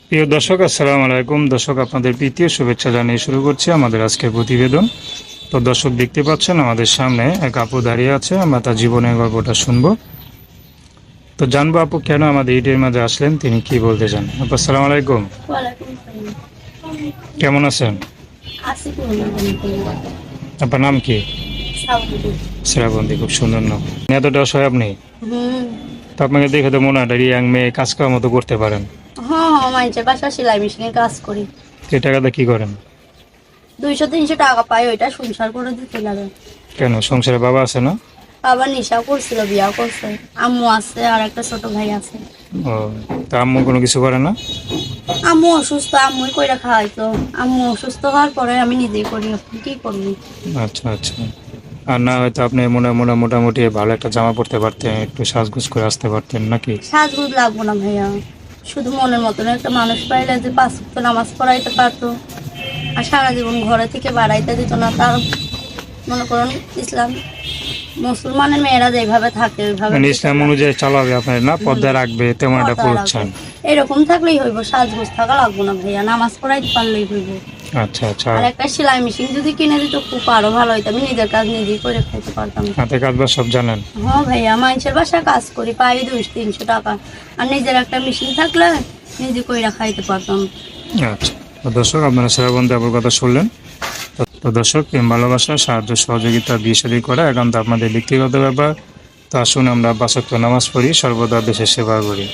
প্রিয় দর্শক, আসসালামু আলাইকুম। দর্শক, আপনাদের প্রীতীয় শুভেচ্ছা জানিয়ে শুরু করছি আমাদের আজকের প্রতিবেদন। তো দর্শক, দেখতে পাচ্ছেন আমাদের সামনে এক আপু দাঁড়িয়ে আছে। আমরা তার জীবনের গল্পটা শুনবো। তো জানবো আপু কেন আমাদের ইটের মাঝে আসলেন, তিনি কি বলতে চান। আপু, আসসালামু আলাইকুম। ওয়ালাইকুম আসসালাম। কেমন আছেন? আছি কোনরকম। আপনার নাম কি? শ্রাবন্তী। শ্রাবন্তী, খুব সুন্দর নাম। এতটা অসহায় আপনি? হুম। তো আপনাকে দেখে তো মনে হয় একটা ইয়াং মেয়ে, কাজ করার মতো করতে পারেন। হ্যাঁ, মানুষের বাসা সেলাই মেশিনে কাজ করি। তো এই টাকাটা কি করেন? 200-300 টাকা পাই, ওইটা সংসার করে দিতে লাগে। কেন, সংসারে বাবা আছে না? আবার নেশা করছিল, বিয়া করছে। আম্মু আছে আর একটা ছোট ভাই আছে। ও, তা আম্মু কোনো কিছু করে না? আম্মু অসুস্থ, আম্মুই কইরা খাওয়াইতো। আম্মু অসুস্থ হওয়ার পরে আমি নিজেই করি। এখন কি করবি? আচ্ছা আচ্ছা। আর না হয়তো আপনি মনে মনে মোটামুটি ভালো একটা জামা পরতে পারতেন, একটু সাজগোজ করে আসতে পারতেন নাকি? সাজগুজ লাগবো না ভাইয়া। শুধু মনের মতন একটা মানুষ পাইলে যে 5 ওয়াক্ত নামাজ পড়াইতে পারতো আর সারা জীবন ঘরে থেকে বাড়াইতে দিত না। তার মনে করুন ইসলাম মুসলমানের মেয়েরা যেভাবে থাকে ওইভাবে মানে থেকে ইসলাম না। অনুযায়ী চালাবে আপনার, না পর্দায় রাখবে তেমন একটা কথা পড়ছেন? রাখবে। এরকম থাকলেই হইব, সাজগোজ থাকা লাগবো না ভাইয়া, নামাজ পড়াইতে পারলেই হইব। আচ্ছা আচ্ছা। আর একটা সেলাই মেশিন যদি কিনে দিত খুব আরো ভালো হইতো, আমি নিজের কাজ নিজেই করে খাইতে পারতাম। হাতে কাজ বাজ সব জানেন? হ্যাঁ ভাইয়া, মানুষের বাসায় কাজ করি, পাই 200-300 টাকা। আর নিজের একটা মেশিন থাকলে নিজে কইরা খাইতে পারতাম। আচ্ছা। তো দর্শক, আপনারা শ্রাবন্তী আপুর কথা শুনলেন। তো দর্শক, প্রেম ভালোবাসা সাহায্য সহযোগিতা বিয়ে শাদী করা একান্ত আপনাদের ব্যক্তিগত ব্যাপার। তো আসুন আমরা 5 ওয়াক্ত নামাজ পড়ি, সর্বদা দেশের সেবা করি।